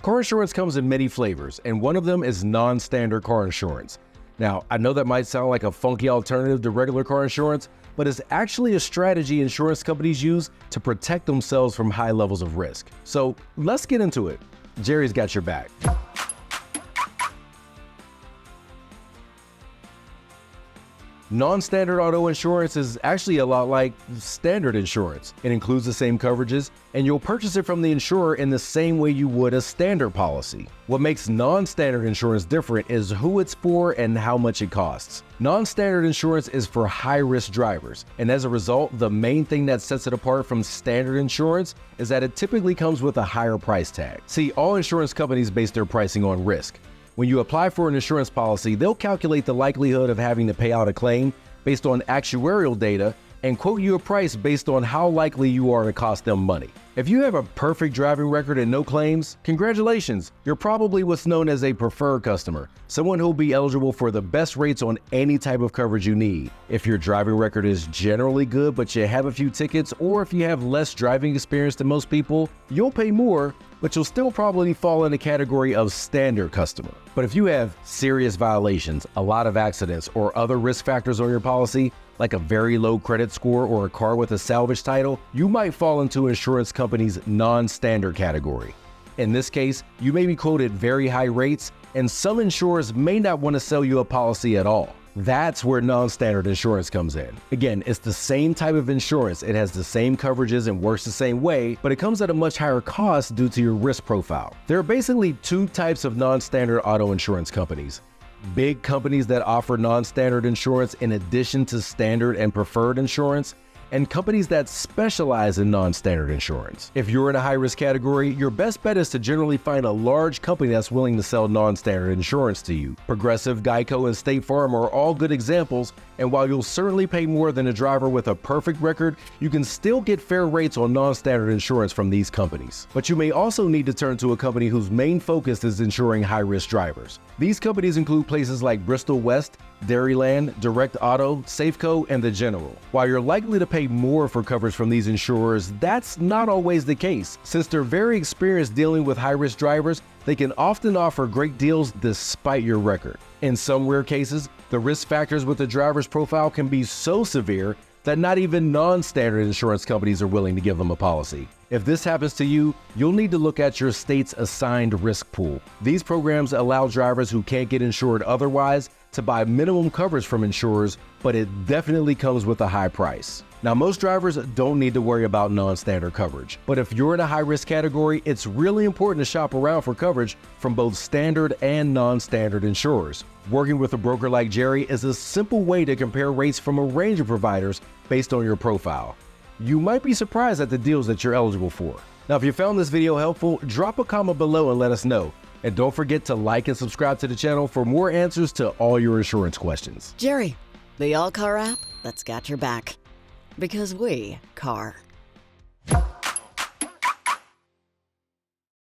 Car insurance comes in many flavors, and one of them is non-standard car insurance. Now, I know that might sound like a funky alternative to regular car insurance, but it's actually a strategy insurance companies use to protect themselves from high levels of risk. So let's get into it. Jerry's got your back. Non-standard auto insurance is actually a lot like standard insurance. It includes the same coverages, and you'll purchase it from the insurer in the same way you would a standard policy. What makes non-standard insurance different is who it's for and how much it costs. Non-standard insurance is for high-risk drivers, and as a result, the main thing that sets it apart from standard insurance is that it typically comes with a higher price tag. See, all insurance companies base their pricing on risk. When you apply for an insurance policy, they'll calculate the likelihood of having to pay out a claim based on actuarial data and quote you a price based on how likely you are to cost them money. If you have a perfect driving record and no claims, congratulations, you're probably what's known as a preferred customer, someone who'll be eligible for the best rates on any type of coverage you need. If your driving record is generally good but you have a few tickets, or if you have less driving experience than most people, you'll pay more, but you'll still probably fall in the category of standard customer. But if you have serious violations, a lot of accidents, or other risk factors on your policy, like a very low credit score or a car with a salvage title, you might fall into insurance company's non-standard category. In this case, you may be quoted very high rates, and some insurers may not want to sell you a policy at all. That's where non-standard insurance comes in. Again, it's the same type of insurance, it has the same coverages and works the same way, but it comes at a much higher cost due to your risk profile. There are basically two types of non-standard auto insurance companies. Big companies that offer non-standard insurance in addition to standard and preferred insurance, and companies that specialize in non-standard insurance. If you're in a high-risk category, your best bet is to generally find a large company that's willing to sell non-standard insurance to you. Progressive, Geico, and State Farm are all good examples, and while you'll certainly pay more than a driver with a perfect record, you can still get fair rates on non-standard insurance from these companies. But you may also need to turn to a company whose main focus is insuring high-risk drivers. These companies include places like Bristol West, Dairyland, Direct Auto, Safeco, and The General. While you're likely to pay more for coverage from these insurers, that's not always the case. Since they're very experienced dealing with high-risk drivers, they can often offer great deals despite your record. In some rare cases, the risk factors with the driver's profile can be so severe that not even non-standard insurance companies are willing to give them a policy. If this happens to you, you'll need to look at your state's assigned risk pool. These programs allow drivers who can't get insured otherwise to buy minimum coverage from insurers, but it definitely comes with a high price. Now, most drivers don't need to worry about non-standard coverage, but if you're in a high-risk category, it's really important to shop around for coverage from both standard and non-standard insurers. Working with a broker like Jerry is a simple way to compare rates from a range of providers based on your profile. You might be surprised at the deals that you're eligible for. Now, if you found this video helpful, drop a comment below and let us know. And don't forget to like and subscribe to the channel for more answers to all your insurance questions. Jerry, the All Car app that's got your back. Because we car.